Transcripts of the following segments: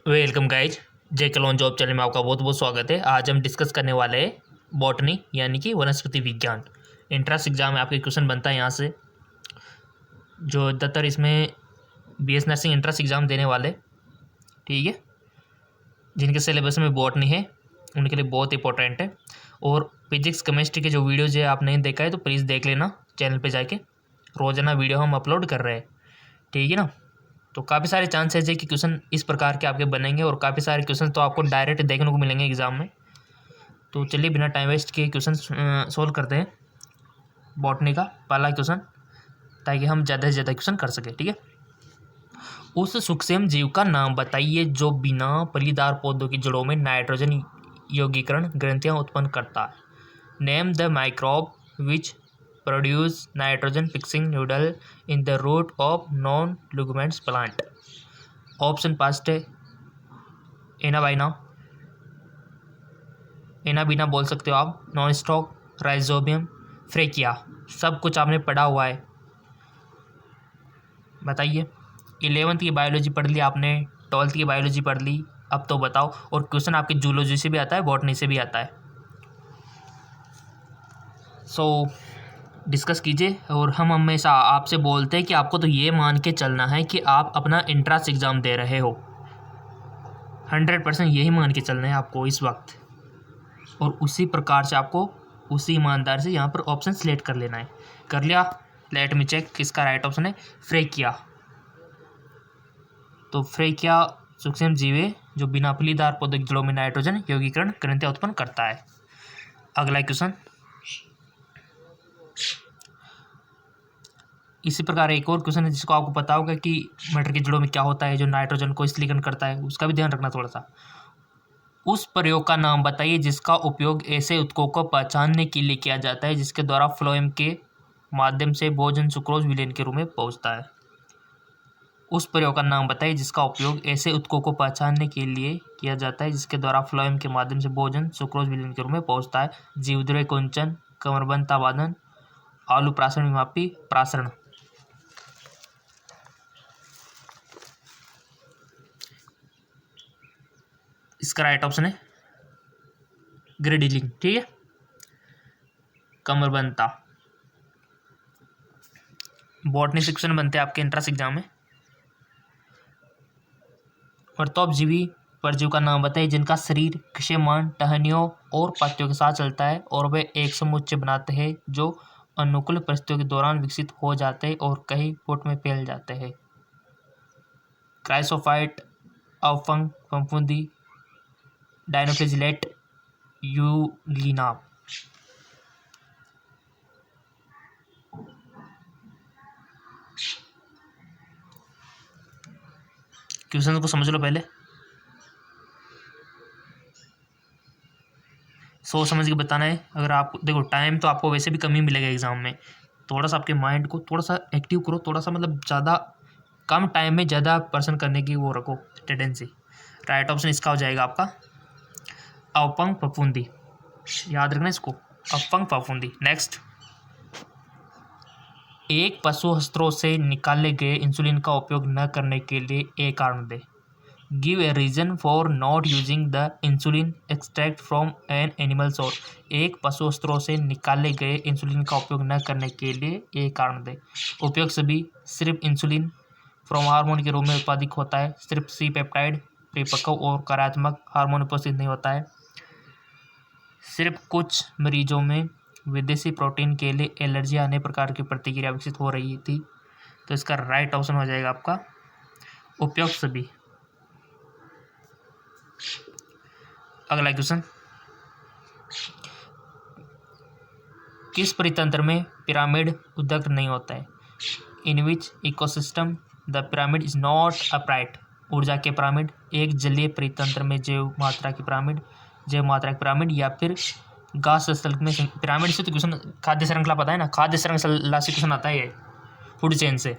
Welcome guys. जे कलोन job channel में आपका बहुत बहुत स्वागत है। आज हम डिस्कस करने वाले हैं बॉटनी यानी कि वनस्पति विज्ञान। एंट्रेंस एग्जाम में आपके क्वेश्चन बनता है यहाँ से, जो ज़्यादातर इसमें बीएस नर्सिंग एंट्रेंस एग्जाम देने वाले, ठीक है, जिनके सिलेबस में बॉटनी है उनके लिए बहुत इंपॉर्टेंट है। और फिजिक्स केमिस्ट्री के जो वीडियोज़ है आप नहीं देखा है तो प्लीज़ देख लेना चैनल पर जाके, रोज़ाना वीडियो हम अपलोड कर रहे हैं, ठीक है ना। तो काफ़ी सारे चांसेस है कि क्वेश्चन इस प्रकार के आपके बनेंगे और काफ़ी सारे क्वेश्चन तो आपको डायरेक्ट देखने को मिलेंगे एग्जाम में। तो चलिए बिना टाइम वेस्ट किए क्वेश्चन सोल्व करते हैं बॉटनी का पहला क्वेश्चन, ताकि हम ज़्यादा से ज़्यादा क्वेश्चन कर सकें, ठीक है। उस सूक्ष्म जीव का नाम बताइए जो बिना फलीदार पौधों की जड़ों में नाइट्रोजन यौगीकरण ग्रंथियाँ उत्पन्न करता है। Name the microbe which produce nitrogen fixing noodle in the root of non-lignans plant। Option past है एनाबाइना, एनाबीना बोल सकते हो आप, नॉन स्टॉक, राइजोबियम, फ्रेकिया। सब कुछ आपने पढ़ा हुआ है, बताइए। 11th की बायोलॉजी पढ़ ली आपने, 12th की बायोलॉजी पढ़ ली, अब तो बताओ। और क्वेश्चन आपके जूलॉजी से भी आता है, बॉटनी से भी आता है। डिस्कस कीजिए। और हम हमेशा आपसे बोलते हैं कि आपको तो ये मान के चलना है कि आप अपना एंट्रेंस एग्ज़ाम दे रहे हो, 100% यही मान के चलना है आपको इस वक्त। और उसी प्रकार से आपको उसी ईमानदार से यहाँ पर ऑप्शन सेलेक्ट कर लेना है। कर लिया? लेट मी चेक किसका राइट ऑप्शन है। फ्रेकिया। तो फ्रेकिया सूक्ष्म जीव है जो बिना फलीदार पौधों की जड़ों में नाइट्रोजन यौगीकरण ग्रंथियाँ उत्पन्न करता है। अगला क्वेश्चन इसी प्रकार एक और क्वेश्चन है जिसको आपको पता होगा कि मटर की जड़ों में क्या होता है जो नाइट्रोजन को स्थलीकरण करता है, उसका भी ध्यान रखना थोड़ा सा। उस प्रयोग का नाम बताइए जिसका उपयोग ऐसे उत्कों को पहचानने के लिए किया जाता है जिसके द्वारा फ्लोएम के माध्यम से भोजन सुक्रोज विलेन के रूप में पहुंचता है। उस प्रयोग का नाम बताइए जिसका उपयोग ऐसे उत्कों को पहचानने के लिए किया जाता है जिसके द्वारा फ्लोएम के माध्यम से भोजन सुक्रोज विलेन के रूप में पहुंचता है। जीवद्रव्य कुंचन, कमरबंद ताबादन, आलू प्रासरण विमापी प्रासरण। इसका राइट ऑप्शन है ग्रेडिलिंग, ठीक है, कमरबंता। बॉटनी से क्वेश्चन बनते हैं आपके एंट्रेंस एग्जाम में। वर्तोपजीवी परजीव का नाम बताइए जिनका शरीर क्षयमान टहनियों और पत्तियों के साथ चलता है और वे एक समुच्चय बनाते हैं जो अनुकूल परिस्थितियों के दौरान विकसित हो जाते हैं और कई फुट में फैल जाते हैं। क्राइसोफाइट, अवफंग फफूंदी, डायनोफ्लेजिलेट, यूग्लिना। क्वेश्चन को समझ लो पहले, सोच समझ के बताना है। अगर आप देखो टाइम तो आपको वैसे भी कम ही मिलेगा एग्जाम में, थोड़ा सा आपके माइंड को थोड़ा सा एक्टिव करो, थोड़ा सा मतलब ज़्यादा कम टाइम में ज़्यादा पर्सन करने की वो रखो टेंडेंसी। राइट ऑप्शन इसका हो जाएगा आपका अवफंग फफूंदी, याद रखना इसको, अवफंग फफूंदी। नेक्स्ट, एक पशु अस्त्रों से निकाले गए इंसुलिन का उपयोग न करने के लिए एक कारण दे। Give a reason for not using the insulin extract from an animal source. एक पशु अस्त्रों से निकाले गए इंसुलिन का उपयोग न करने के लिए एक कारण दे। उपयोग सभी, सिर्फ इंसुलिन फ्रॉम हार्मोन के रूप में उत्पादित होता है, सिर्फ सी पेप्टाइड परिपक्व और कार्यात्मक हार्मोन उपस्थित नहीं होता है, सिर्फ कुछ मरीजों में विदेशी प्रोटीन के लिए एलर्जी आने प्रकार की प्रतिक्रिया विकसित हो रही थी। तो इसका राइट ऑप्शन हो जाएगा आपका उपयोग सभी। अगला क्वेश्चन, किस परितंत्र में पिरामिड उद्गत नहीं होता है। In which ecosystem the pyramid is not upright. ऊर्जा के पिरामिड, एक जलीय परितंत्र में जैव मात्रा की पिरामिड, या फिर घास स्थल में पिरामिड से तो क्वेश्चन खाद्य श्रृंखला पता है ना, खाद्य श्रृंखला से क्वेश्चन आता है ये, फूड चेन से।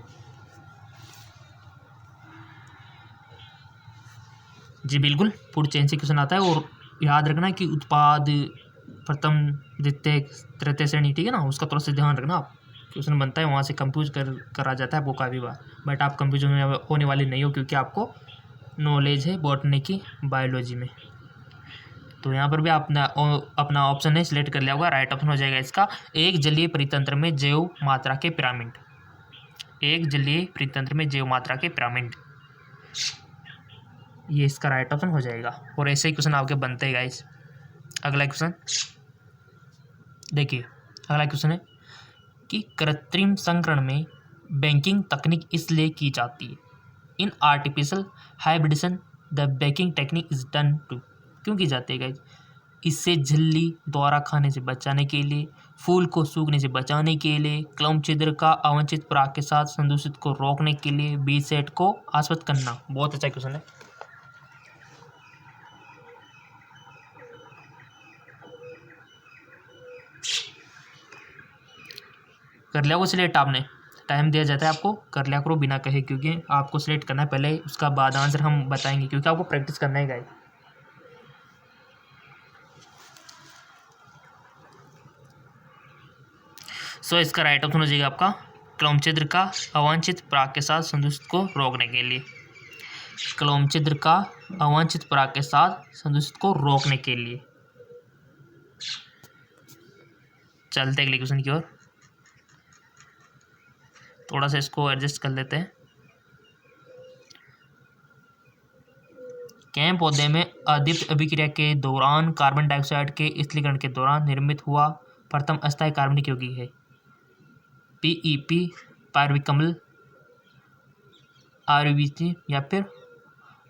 जी बिल्कुल, फूड चेन से क्वेश्चन आता है। और याद रखना कि उत्पाद प्रथम द्वितीय तृतीय श्रेणी, ठीक है ना, उसका थोड़ा सा ध्यान रखना आप। क्वेश्चन बनता है वहाँ से कंफ्यूज करा जाता है आपको काफ़ी बार, बट आप कंफ्यूज होने वाले नहीं हो क्योंकि आपको नॉलेज है बॉटनी की बायोलॉजी में। तो यहाँ पर भी अपना अपना ऑप्शन है सिलेक्ट कर लिया होगा, राइट ऑप्शन हो जाएगा इसका एक जलीय परितंत्र में जैव मात्रा के पिरामिड। एक जलीय परितंत्र में जैव मात्रा के पिरामिड, ये इसका राइट ऑप्शन हो जाएगा। और ऐसे ही क्वेश्चन आपके बनते हैं गाइस। अगला क्वेश्चन देखिए, अगला क्वेश्चन है कि कृत्रिम संकरण में बेकिंग तकनीक इसलिए की जाती है। In artificial hybridisation the bagging technique is done to, क्यों की जाती है गाइस? इससे झिल्ली द्वारा खाने से बचाने के लिए, फूल को सूखने से बचाने के लिए, क्लम छिद्र का अवांछित पराग के साथ संदूषित को रोकने के लिए, बी सेट को आश्वस्त करना। बहुत अच्छा क्वेश्चन है। कर लिया वो सिलेक्ट आपने, टाइम दिया जाता है आपको, कर लिया करो बिना कहे, क्योंकि आपको सिलेक्ट करना है पहले, उसका बाद आंसर हम बताएंगे, क्योंकि आपको प्रैक्टिस करना है गाइस। सो इसका राइट ऑप्शन हो जाएगा आपका क्लोम छिद्र का अवांछित पराग के साथ संदूषित को रोकने के लिए। क्लोम छिद्र का अवांछित पराग के साथ संदूषित को रोकने के लिए। चलते अगले क्वेश्चन की ओर, थोड़ा सा इसको एडजस्ट कर लेते हैं। कैम पौधे में अदीप्त अभिक्रिया के दौरान कार्बन डाइऑक्साइड के स्थलीकरण के दौरान निर्मित हुआ प्रथम अस्थायी कार्बनिक यौगिक है। पीईपी, पायरुविक अम्ल, आरयूबीसी या फिर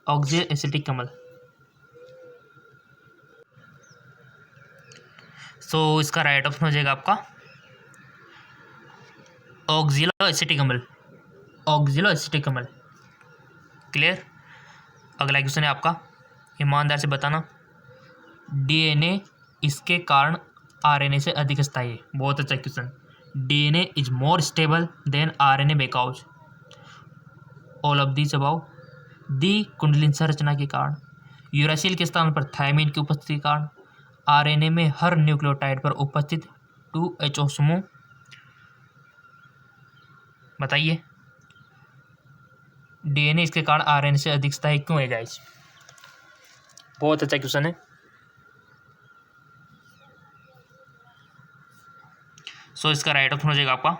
ऑक्जेल एसिटिक अम्ल। सो इसका राइट ऑप्शन हो जाएगा आपका ऑक्जिलो एसिटिक अम्ल। ऑक्जिलो एसिटिक अम्ल। क्लियर। अगला क्वेश्चन है आपका, ईमानदार से बताना, डीएनए इसके कारण आरएनए से अधिक स्थायी है। बहुत अच्छा question. DNA is more stable than RNA because all of these about, दी कुंडलिनी संरचना के कारण, यूरासिल के स्थान पर थायमिन की उपस्थिति के कारण, आरएनए में हर न्यूक्लियोटाइड पर उपस्थित 2HO समूह। बताइए, डीएनए इसके कारण आरएनए से अधिक स्थायी क्यों है गाइस? बहुत अच्छा क्वेश्चन है। सो इसका राइट ऑप्शन हो जाएगा आपका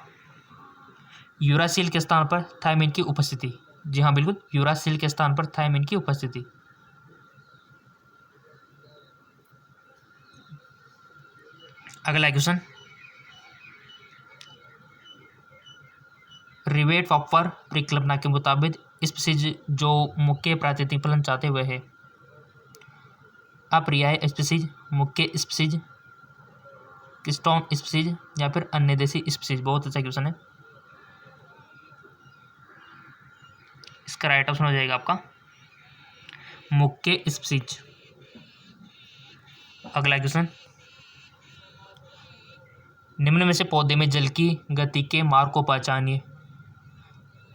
यूरासिल के स्थान पर थायमिन की उपस्थिति। जी हाँ बिल्कुल, यूरासिल के स्थान पर थायमिन की उपस्थिति। अगला क्वेश्चन, रिवेट फॉपर परिकल्पना के मुताबिक स्पीसीज जो मुख्य प्राकृतिक फलन चाहते हुए है। अपर्याय स्पीसीज, मुख्य स्पीसीज, किस्टोन स्पीसीज या फिर अन्य देशी स्पीसीज। बहुत अच्छा क्वेश्चन है। इसका राइट ऑप्शन हो जाएगा आपका मुख्य स्पीसीज। अगला क्वेश्चन, निम्न में से पौधे में जल की गति के मार्ग को पहचानिए।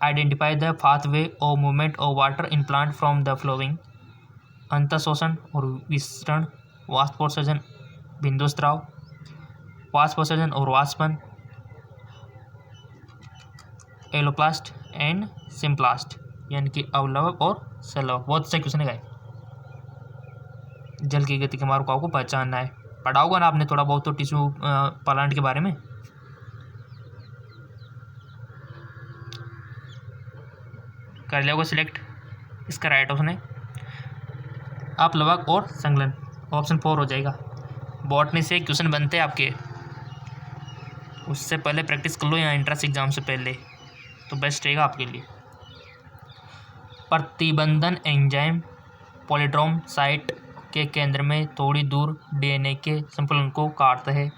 आइडेंटिफाई द पाथवे और movement of water in plant from the following. अंतःशोषण और विसरण, वाष्पोत्सर्जन, बिंदुस्राव, वाष्पोत्सर्जन और वाष्पन, एलोप्लास्ट एंड सिम्प्लास्ट, यानी कि अवलवक और सलवक। बहुत अच्छा क्वेश्चन है गाइस। जल की गति के मार्ग को आपको पहचानना है। पढ़ा होगा ना आपने थोड़ा बहुत तो टिश्यू प्लांट के बारे में। कर लिया होगा सिलेक्ट। इसका राइट ऑप्शन है अपलवक और संलग्न, ऑप्शन 4 हो जाएगा। बॉटनी से क्वेश्चन बनते हैं आपके, उससे पहले प्रैक्टिस कर लो यहाँ एंट्रेंस एग्जाम से पहले, तो बेस्ट रहेगा आपके लिए। प्रतिबंधन एंजाइम पॉलीड्रोम साइट के केंद्र में थोड़ी दूर डीएनए के संकुलन को काटता है।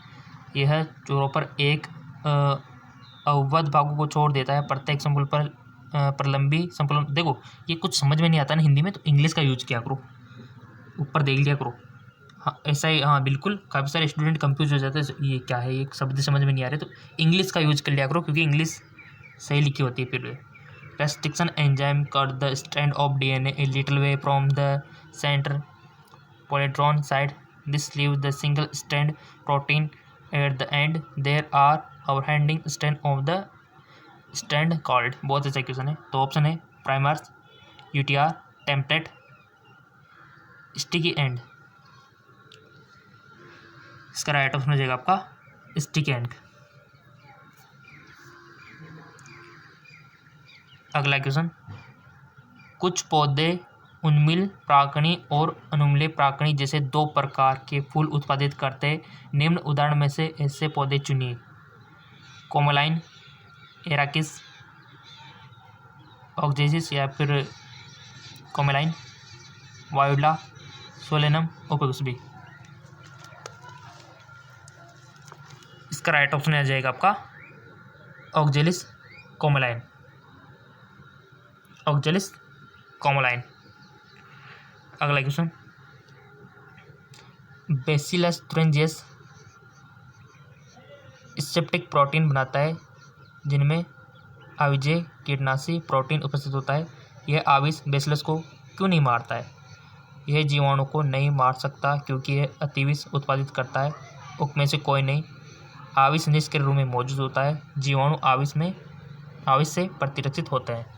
यह छोरों पर एक अवबद्ध भागों को छोड़ देता है। प्रत्येक संकुल पर प्रलंबी संकुलन। देखो ये कुछ समझ में नहीं आता ना हिंदी में, तो इंग्लिश का यूज किया करो, ऊपर देख लिया करो। हाँ ऐसा ही, हाँ बिल्कुल, काफ़ी सारे स्टूडेंट कंफ्यूज हो जाते हैं, ये क्या है, ये शब्द समझ में नहीं आ रहे, तो इंग्लिश का यूज कर लिया करो, क्योंकि इंग्लिश सही लिखी होती है। फिर restriction enzyme cut the strand of DNA a little way from the center polytron site. This leaves the single strand protein at the end. There are overhanging strand of the strand called। बहुत अच्छा question है। तो option है primers, UTR, template, sticky and. इसका right option हो जाएगा आपका sticky and. अगला क्वेश्चन, कुछ पौधे उन्मिल प्राकणी और अनुमिल प्राकणी जैसे दो प्रकार के फूल उत्पादित करते हैं। निम्न उदाहरण में से ऐसे पौधे चुनिए। कोमोलाइन, एराकिस, ऑक्जेसिस या फिर कोमोलाइन, वायोला, सोलेनम, ओपेगुसबी। इसका राइट ऑप्शन आ जाएगा आपका ऑक्जेलिस कोमोलाइन। ऑक्जेलिस कोमोलाइन। अगला क्वेश्चन, बेसिलस तुरिंजियस सेप्टिक प्रोटीन बनाता है जिनमें आविजेय कीटनाशी प्रोटीन उपस्थित होता है। यह आविष बेसिलस को क्यों नहीं मारता है? यह जीवाणु को नहीं मार सकता क्योंकि यह अतिविष उत्पादित करता है। उनमें से कोई नहीं। आविष निष्क्रिय रूप में मौजूद होता है। जीवाणु आविष से प्रतिरक्षित होते हैं।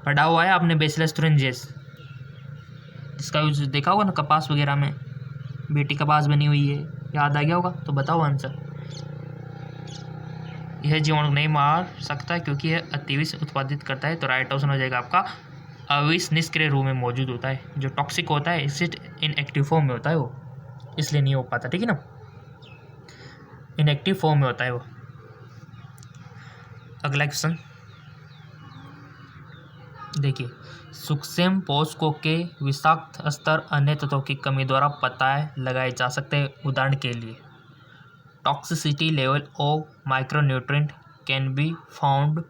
पढ़ा हुआ है आपने बेसिलस तुरिंजियस, जिसका यूज देखा होगा ना कपास वगैरह में, बेटी कपास बनी हुई है, याद आ गया होगा? तो बताओ आंसर। यह जीवाणु नहीं मार सकता क्योंकि यह अतिविष उत्पादित करता है। तो राइट ऑप्शन हो जाएगा आपका अविष निष्क्रिय रूप में मौजूद होता है। जो टॉक्सिक होता है इससे इनएक्टिव फॉर्म में होता है वो, इसलिए नहीं हो पाता। ठीक है ना, इनएक्टिव फॉर्म में होता है वो। अगला क्वेश्चन देखिए, सूक्ष्म पोषकों के विषाक्त स्तर अन्य तत्वों की कमी द्वारा पता लगाए जा सकते हैं। उदाहरण के लिए, toxicity level of micronutrient can be found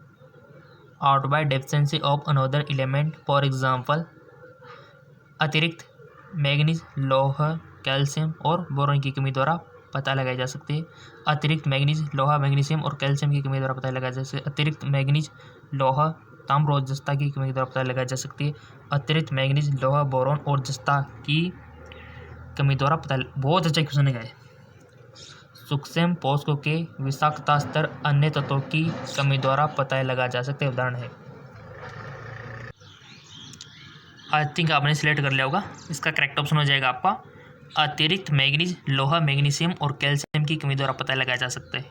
out by deficiency of another element. For example, अतिरिक्त मैग्नीज, लौह, कैल्शियम और बोरॉन की कमी द्वारा पता लगाई जा सकती है। अतिरिक्त मैग्नीज, लोहा, मैग्नीशियम और कैल्शियम की कमी द्वारा पता लगाया जा सकता है। अतिरिक्त मैग्नीज, लोहा, ताम्र और जस्ता की कमी द्वारा पता लगाई जा सकती है। अतिरिक्त मैग्नीज, लोहा, बोरॉन और जस्ता की कमी द्वारा पता। बहुत अच्छा क्वेश्चन है। सूक्ष्म पोषकों के विषाक्तता स्तर अन्य तत्वों की कमी द्वारा पता लगाया जा सकते हैं। उदाहरण है, आई थिंक आपने सिलेक्ट कर लिया होगा। इसका करेक्ट ऑप्शन हो जाएगा आपका अतिरिक्त मैग्नीज, लोहा, मैग्नीशियम और कैल्शियम की कमी द्वारा पता लगाया जा सकता है।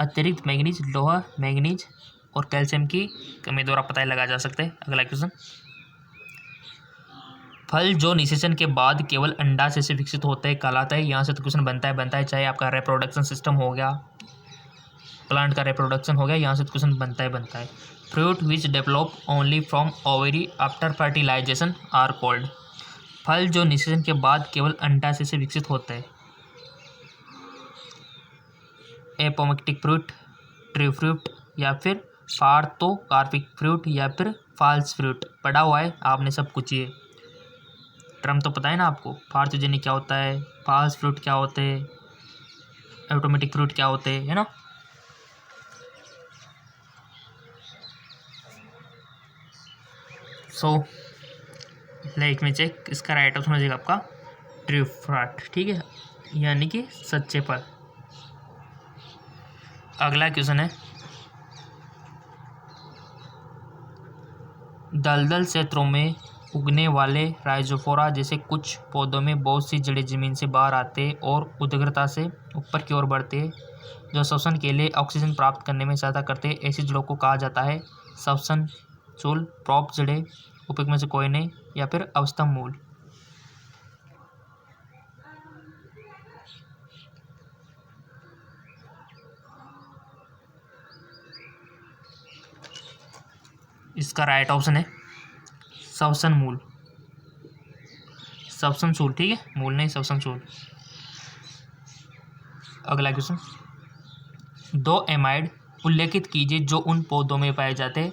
अतिरिक्त मैग्नीज, लोहा, मैग्नीज और कैल्शियम की कमी द्वारा पता लगाया जा सकता है। अगला क्वेश्चन, फल जो निषेचन के बाद केवल अंडाशय से विकसित होते हैं कहलाता है। यहाँ से तो क्वेश्चन बनता है चाहे आपका रिप्रोडक्शन सिस्टम हो गया, प्लांट का रिप्रोडक्शन हो गया, यहाँ से तो क्वेश्चन बनता है। Fruit which develop only from ovary after fertilisation are called. फल जो निषेचन के बाद केवल अंडाशय से विकसित होते हैं। एपोमेक्टिक फ्रूट, ट्री फ्रूट या फिर पार्थोकार्पिक फ्रूट या फिर फॉल्स फ्रूट। पढ़ा हुआ है आपने सब कुछ, ये टर्म तो पता है ना आपको। पार्थोजेनिक क्या होता है, फॉल्स फ्रूट क्या होते हैं, एपोमेक्टिक फ्रूट क्या होते हैं, है ना। सो लाइक में चेक, इसका राइट ऑप्शन हो जाएगा आपका ट्रू फ्रूट। ठीक है, यानी कि सच्चे फल। अगला क्वेश्चन है, दलदल क्षेत्रों में उगने वाले राइजोफोरा जैसे कुछ पौधों में बहुत सी जड़ें जमीन से बाहर आते और उदग्रता से ऊपर की ओर बढ़ते हैं, जो श्वसन के लिए ऑक्सीजन प्राप्त करने में सहायता करते हैं। ऐसी जड़ों को कहा जाता है श्वसन चूल, प्रॉप जड़ें, उपयुक्त में से कोई नहीं, या फिर अवस्तंभ मूल। इसका राइट ऑप्शन है श्वसन मूल, श्वसन चूल। ठीक है, मूल नहीं, श्वसन चूल। अगला क्वेश्चन, दो एमाइड उल्लेखित कीजिए जो उन पौधों में पाए जाते हैं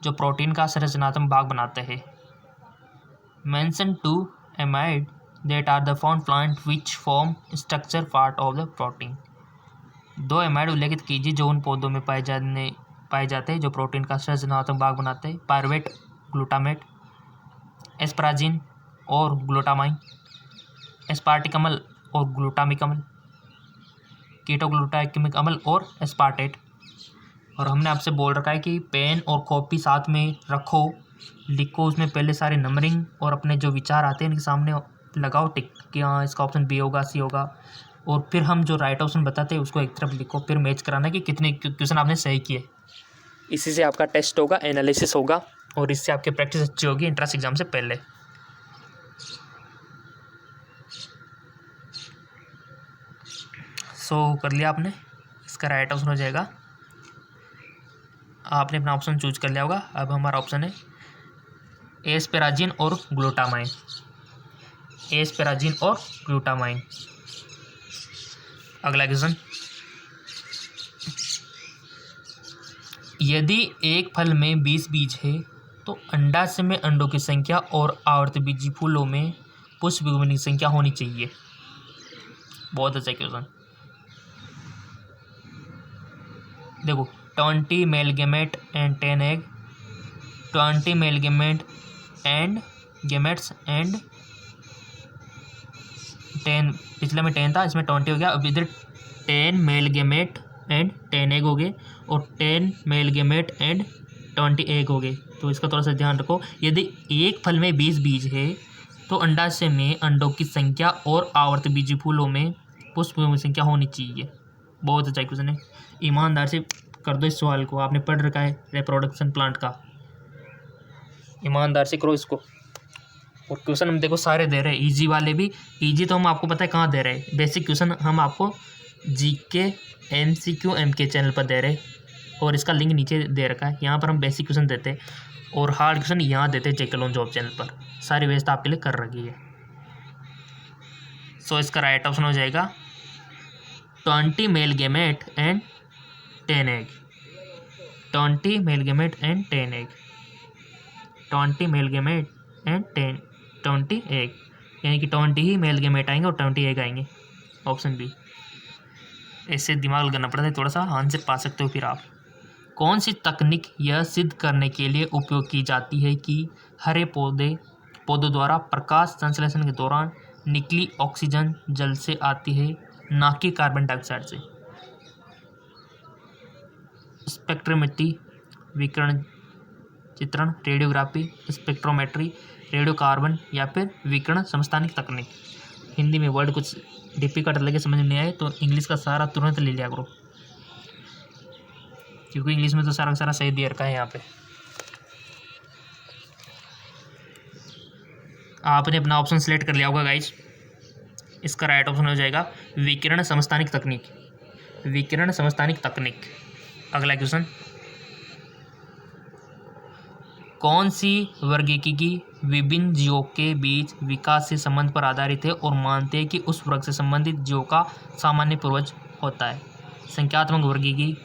जो प्रोटीन का संरचनात्मक भाग बनाते हैं। Mention 2 amide that are the found plant which form structure part of the protein. दो एमाइड उल्लेखित कीजिए जो उन पौधों में पाए जाते हैं जो प्रोटीन का संरचनात्मक भाग बनाते हैं। पायरुवेट, ग्लूटामेट, एस्पराजिन, और ग्लूटामाइन, एस्पार्टिक अम्ल और ग्लूटामिक अम्ल, कीटोग्लूटामिक अम्ल और एस्पार्टेट। और हमने आपसे बोल रखा है कि पेन और कॉपी साथ में रखो, लिखो उसमें पहले सारे नंबरिंग और अपने जो विचार आते हैं इनके सामने लगाओ टिक कि हाँ इसका ऑप्शन बी होगा, सी होगा, और फिर हम जो राइट ऑप्शन बताते हैं उसको एक तरफ लिखो, फिर मैच कराना कि कितने क्वेश्चन आपने सही किए। इसी से आपका टेस्ट होगा, एनालिसिस होगा, और इससे आपकी प्रैक्टिस अच्छी होगी एंट्रेंस एग्जाम से पहले। सो कर लिया आपने, इसका राइट ऑप्शन हो जाएगा, आपने अपना ऑप्शन चूज कर लिया होगा। अब हमारा ऑप्शन है एस्पेराजिन और ग्लूटामाइन, एस्पेराजिन और ग्लूटामाइन। अगला क्वेश्चन, यदि एक फल में 20 बीज है तो अंडाशय में अंडों की संख्या और आवर्तबीजी फूलों में पुष्प की संख्या होनी चाहिए। बहुत अच्छा क्वेश्चन। देखो 20 male gamete and 10 egg, 20 male gamete and gametes and 10, पिछले में 10 था, इसमें 20 हो गया। अब इधर 10 मेल गेमेट एंड 10 एग हो गए और 10 मेल गेमेट एंड 20 एग हो गए। तो इसका थोड़ा सा ध्यान रखो, यदि एक फल में 20 बीज है तो अंडाशय में अंडों की संख्या और आवर्तबीजी फूलों में पुष्पों की संख्या होनी चाहिए। बहुत अच्छा क्वेश्चन है, ईमानदार से कर दो इस सवाल को, आपने पढ़ रखा है रिप्रोडक्शन प्लांट का, ईमानदार से करो इसको। और क्वेश्चन हम देखो सारे दे रहे हैं, इजी वाले भी, इजी तो हम आपको पता है कहाँ दे रहे हैं, बेसिक क्वेश्चन हम आपको जीके MCQ MK चैनल पर दे रहे हैं, और इसका लिंक नीचे दे रखा है, यहाँ पर हम बेसिक क्वेश्चन देते हैं और हार्ड क्वेश्चन यहाँ देते हैं जेके लोन जॉब चैनल पर, सारी व्यवस्था आपके लिए कर रखी है। सो इसका राइट ऑप्शन हो जाएगा 20 male gamete and 10 egg, 20 male gamete and 10 egg, 20 male gamete and 20 egg, यानी कि 20 ही मेल गेमेट आएंगे और 20 एग आएंगे, ऑप्शन बी। ऐसे दिमाग लगाना पड़ता है थोड़ा सा, आंसर पा सकते हो फिर आप। कौन सी तकनीक यह सिद्ध करने के लिए उपयोग की जाती है कि हरे पौधों द्वारा प्रकाश संश्लेषण के दौरान निकली ऑक्सीजन जल से आती है, ना कि कार्बन डाइऑक्साइड से? स्पेक्ट्रोमेट्री, विकिरण चित्रण, रेडियोग्राफी, स्पेक्ट्रोमेट्री, रेडियो कार्बन, या फिर विकिरण समस्थानिक तकनीक। हिंदी में वर्ड कुछ डिफिकल्ट लगे, समझ नहीं आए तो इंग्लिश का सारा तुरंत ले लिया करो, क्योंकि इंग्लिश में तो सारा का सारा सही दे रखा है यहाँ पे। आपने अपना ऑप्शन सेलेक्ट कर लिया होगा गाइज, इसका राइट ऑप्शन हो जाएगा विकिरण समस्थानिक तकनीक, विकिरण समस्थानिक तकनीक। अगला क्वेश्चन, कौन सी वर्गीकी विभिन्न जीवों के बीच विकास से संबंध पर आधारित है और मानते हैं कि उस वर्ग से संबंधित जीवों का सामान्य पूर्वज होता है? संख्यात्मक वर्गीकी,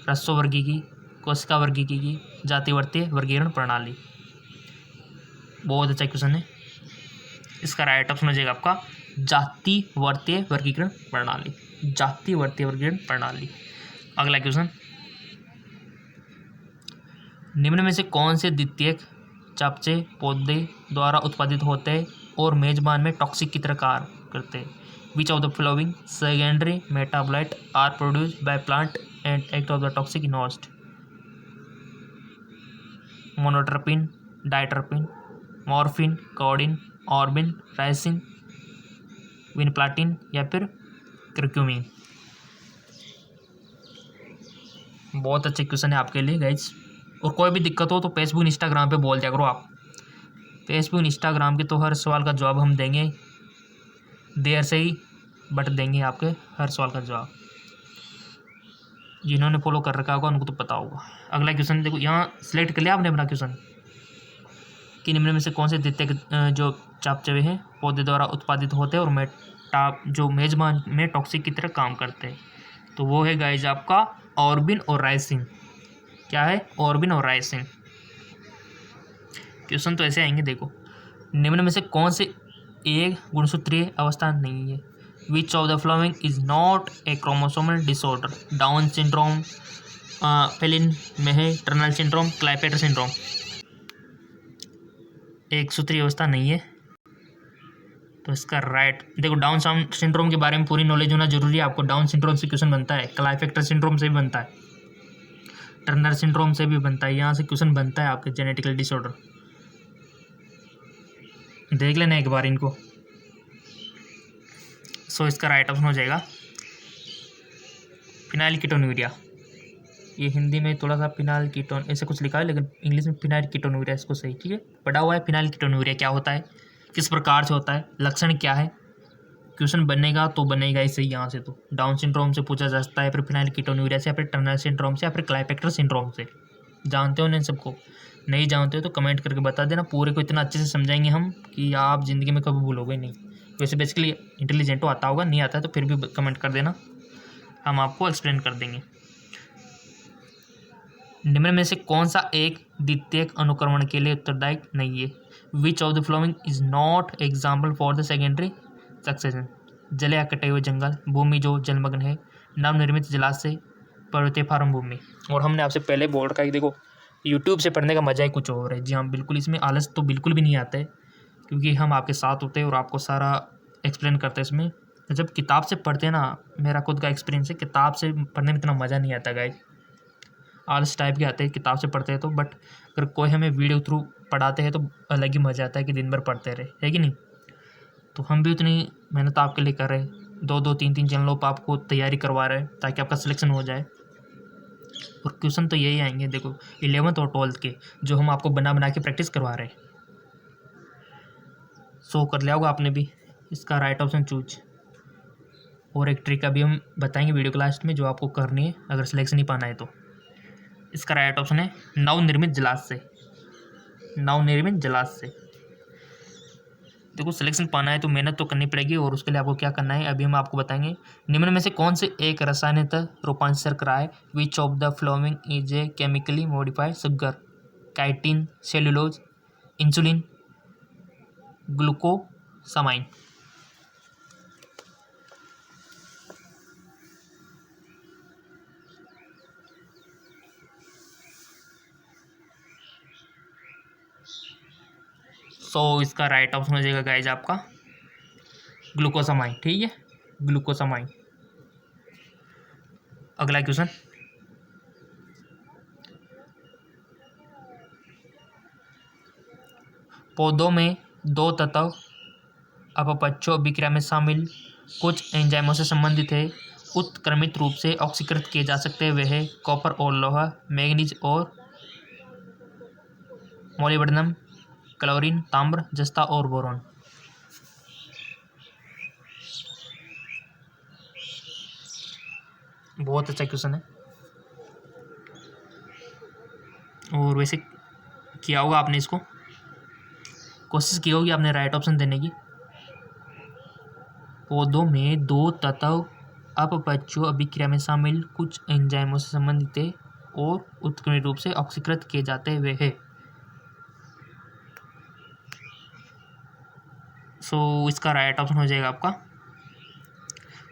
रस्सो वर्गीकी, कोशिका वर्गीकी, जातिवर्तीय वर्गीकरण प्रणाली। बहुत अच्छा क्वेश्चन है, इसका राइट ऑप्शन हो जाएगा आपका जातिवर्तीय वर्गीकरण प्रणाली, जातिवर्तीय वर्गीकरण प्रणाली। अगला क्वेश्चन, निम्न में से कौन से द्वितीयक चयापचय पौधे द्वारा उत्पादित होते हैं और मेजबान में टॉक्सिक की तरह कार्य करते हैं? Which of the following secondary metabolite are produced by plant and act of the toxic in host? मोनोट्रोपिन, डाइट्रोपिन, मॉर्फिन, कोडिन, ऑर्बिन, राइसिन, विनप्लाटिन, या फिर कर्क्यूमिन। बहुत अच्छे क्वेश्चन है आपके लिए गाइज, और कोई भी दिक्कत हो तो फेसबुक इंस्टाग्राम पे बोल दिया करो आप, फेसबुक इंस्टाग्राम के तो हर सवाल का जवाब हम देंगे, देर से ही बट देंगे आपके हर सवाल का जवाब। जिन्होंने फॉलो कर रखा होगा उनको तो पता होगा। अगला क्वेश्चन देखो, यहाँ सिलेक्ट कर लिया आपने अपना क्वेश्चन कि निम्न में से कौन से द्वितीयक जो चयापचय हैं पौधे द्वारा उत्पादित होते हैं और जो मेजबान में टॉक्सिक की तरह काम करते हैं? तो वो है गाइज आपका ऑर्बिन और राइसिन। क्या है? ऑर्बिन और राइसिन। क्वेश्चन तो ऐसे आएंगे, देखो निम्न में से कौन से एक गुणसूत्रीय अवस्था नहीं है? Which of the following is not a chromosomal disorder? Down syndrome, फेलिन मेहे टर्नल सिंड्रोम, क्लाइपेटर सिंड्रोम। एक सूत्रीय अवस्था नहीं है, तो इसका राइट, देखो डाउन सिंड्रोम के बारे में पूरी नॉलेज होना जरूरी है आपको। डाउन सिंड्रोम से क्वेश्चन बनता है, क्लाइफेक्टर सिंड्रोम से भी बनता है, टर्नर सिंड्रोम से भी बनता है, यहाँ से क्वेश्चन बनता है आपके जेनेटिकल डिसऑर्डर। देख लेना एक बार इनको। सो इसका राइट ऑप्शन हो जाएगा फिनाइल कीटोन्यूरिया। ये हिंदी में थोड़ा सा फिनाइल कीटोन ऐसे कुछ लिखा है, लेकिन इंग्लिश में फिनाइल कीटोन्यूरिया इसको सही, ठीक है, पढ़ा हुआ है। फिनाइल कीटोन्यूरिया क्या होता है, किस प्रकार से होता है, लक्षण क्या है, क्वेश्चन बनेगा तो बनेगा इससे यहाँ से। तो डाउन सिंड्रोम से पूछा जा सकता है, फिर फिनाइल कीटोन्यूरिया से, फिर टर्नर सिंड्रोम से, फिर क्लाइफेक्टर सिंड्रोम से। जानते हो ना इन सबको? नहीं जानते हो तो कमेंट करके बता देना। पूरे को इतना अच्छे से समझाएंगे हम कि आप ज़िंदगी में कभी भूलोगे नहीं। वैसे बेसिकली इंटेलिजेंट हो, आता होगा, नहीं आता है तो फिर भी कमेंट कर देना, हम आपको एक्सप्लेन कर देंगे। निम्न में से कौन सा एक द्वितीयक अनुक्रमण के लिए उत्तरदायी नहीं है? Which of the following is not example for the secondary succession? जले या कटे हुए जंगल, भूमि जो जलमग्न है, नवनिर्मित जलाशय, पर्वतीय फार्म भूमि। और हमने आपसे पहले बोल रखा है कि देखो यूट्यूब से पढ़ने का मजा ही कुछ और है। जी हाँ, बिल्कुल, इसमें आलस तो बिल्कुल भी नहीं आता है, क्योंकि हम आपके साथ होते हैं और आपको सारा एक्सप्लेन करते हैं। इसमें जब किताब से पढ़ते हैं ना, मेरा खुद का एक्सपीरियंस है, किताब से पढ़ने में इतना मज़ा नहीं आता गाइस, आलस टाइप के आते हैं किताब से पढ़ते हैं तो। बट अगर कोई हमें वीडियो थ्रू पढ़ाते हैं तो अलग ही मज़ा आता है कि दिन भर पढ़ते रहे, है कि नहीं? तो हम भी उतनी मेहनत आपके लिए कर रहे हैं, 2-2, 3-3 चैनलों पर आपको तैयारी करवा रहे हैं ताकि आपका सिलेक्शन हो जाए। और क्वेश्चन तो यही आएंगे, देखो 11th और 12th के, जो हम आपको बना बना के प्रैक्टिस करवा रहे हैं। सो कर लिया होगा आपने भी। इसका राइट ऑप्शन चूज। और एक ट्रिक अभी हम बताएंगे वीडियो के लास्ट में, जो आपको करनी है अगर सिलेक्शन नहीं पाना है तो। इसका राइट ऑप्शन है नवनिर्मित जलाशय। नवनिर्मित जलाशय। देखो सिलेक्शन पाना है तो मेहनत तो करनी पड़ेगी, और उसके लिए आपको क्या करना है अभी हम आपको बताएंगे। निम्न में से कौन से एक रसायनतः रूपांतर कराए? Which of the following is a chemically modified sugar? Chitin, cellulose, insulin, glucosamine. So इसका राइट ऑप्शन हो जाएगा गाइज आपका ग्लूकोसामाइन, ठीक है, ग्लूकोसामाइन। अगला क्वेश्चन, पौधों में दो तत्व अपपक्षों अभिक्रिया में शामिल कुछ एंजाइमों से संबंधित है, उत्क्रमित रूप से ऑक्सीकृत किए जा सकते हैं। वे है कॉपर और लोहा, मैग्नीज और मोलिब्डेनम, क्लोरीन, ताम्र, जस्ता और बोरॉन। बहुत अच्छा क्वेश्चन है, और वैसे किया होगा आपने, इसको कोशिश की होगी आपने राइट ऑप्शन देने की। पौधों में दो तत्व अपपक्षों अभिक्रिया में शामिल कुछ एंजाइमों से संबंधित है और उत्क्रमित रूप से ऑक्सीकृत किए जाते हुए है। सो इसका राइट ऑप्शन हो जाएगा आपका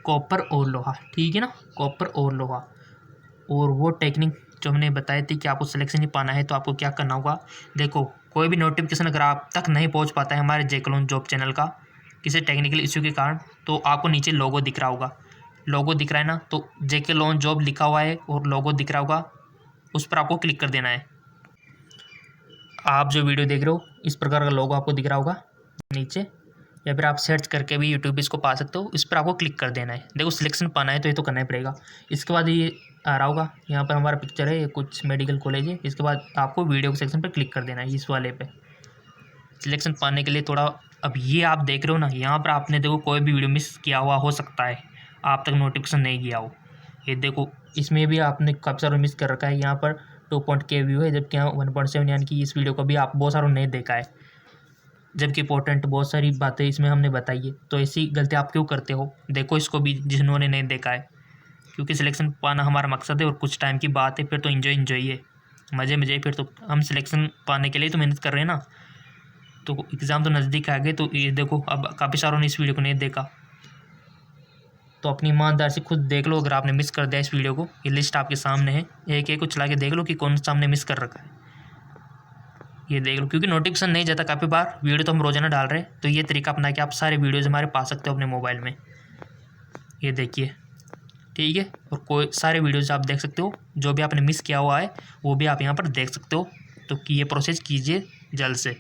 कॉपर और लोहा, ठीक है ना, कॉपर और लोहा। और वो टेक्निक जो हमने बताई थी कि आपको सिलेक्शन ही पाना है तो आपको क्या करना होगा, देखो कोई भी नोटिफिकेशन अगर आप तक नहीं पहुंच पाता है हमारे जेके जॉब चैनल का किसी टेक्निकल इश्यू के कारण, तो आपको नीचे लोगो दिख रहा होगा, लोगो दिख रहा है ना, तो जेके जॉब लिखा हुआ है और लोगो दिख रहा होगा, उस पर आपको क्लिक कर देना है। आप जो वीडियो देख रहे हो इस प्रकार का लोगो आपको दिख रहा होगा नीचे, या फिर आप सर्च करके भी यूट्यूब इसको पा सकते हो, इस पर आपको क्लिक कर देना है। देखो सिलेक्शन पाना है तो ये तो करना ही पड़ेगा। इसके बाद ये आ रहा होगा, यहाँ पर हमारा पिक्चर है, ये कुछ मेडिकल कॉलेज है, इसके बाद आपको वीडियो के सेक्शन पर क्लिक कर देना है, इस वाले पे सिलेक्शन पाने के लिए थोड़ा। अब ये आप देख रहे हो ना, यहाँ पर आपने देखो कोई भी वीडियो मिस किया हुआ हो सकता है, आप तक नोटिफिकेशन नहीं गया हो। ये देखो इसमें भी आपने काफ़ी सारा मिस कर रखा है, यहाँ पर 2.K व्यू है, जबकि यहाँ 1.7, यानी कि इस वीडियो को भी आप बहुत सारों नहीं देखा है, जबकि इंपॉर्टेंट बहुत सारी बातें इसमें हमने बताई है। तो ऐसी गलती आप क्यों करते हो? देखो इसको भी जिन्होंने नहीं देखा है, क्योंकि सिलेक्शन पाना हमारा मकसद है और कुछ टाइम की बात है, फिर तो इन्जॉय है, मज़े फिर तो हम सिलेक्शन पाने के लिए तो मेहनत कर रहे हैं ना। तो एग्ज़ाम तो नज़दीक आ गए, तो ये देखो अब काफ़ी सारों ने इस वीडियो को नहीं देखा, तो अपनी ईमानदार से खुद देख लो। अगर आपने मिस कर दिया इस वीडियो को, ये लिस्ट आपके सामने है, एक एक को चला के देख लो कि कौन सा हमने मिस कर रखा है। ये देख लो, क्योंकि नोटिफिकेशन नहीं जाता काफ़ी बार, वीडियो तो हम रोजाना डाल रहे हैं, तो ये तरीका अपना के आप सारे वीडियोज़ हमारे पा सकते हो अपने मोबाइल में। ये देखिए, ठीक है। और कोई सारे वीडियोज़ आप देख सकते हो, जो भी आपने मिस किया हुआ है वो भी आप यहाँ पर देख सकते हो। तो कि ये प्रोसेस कीजिए जल्द से।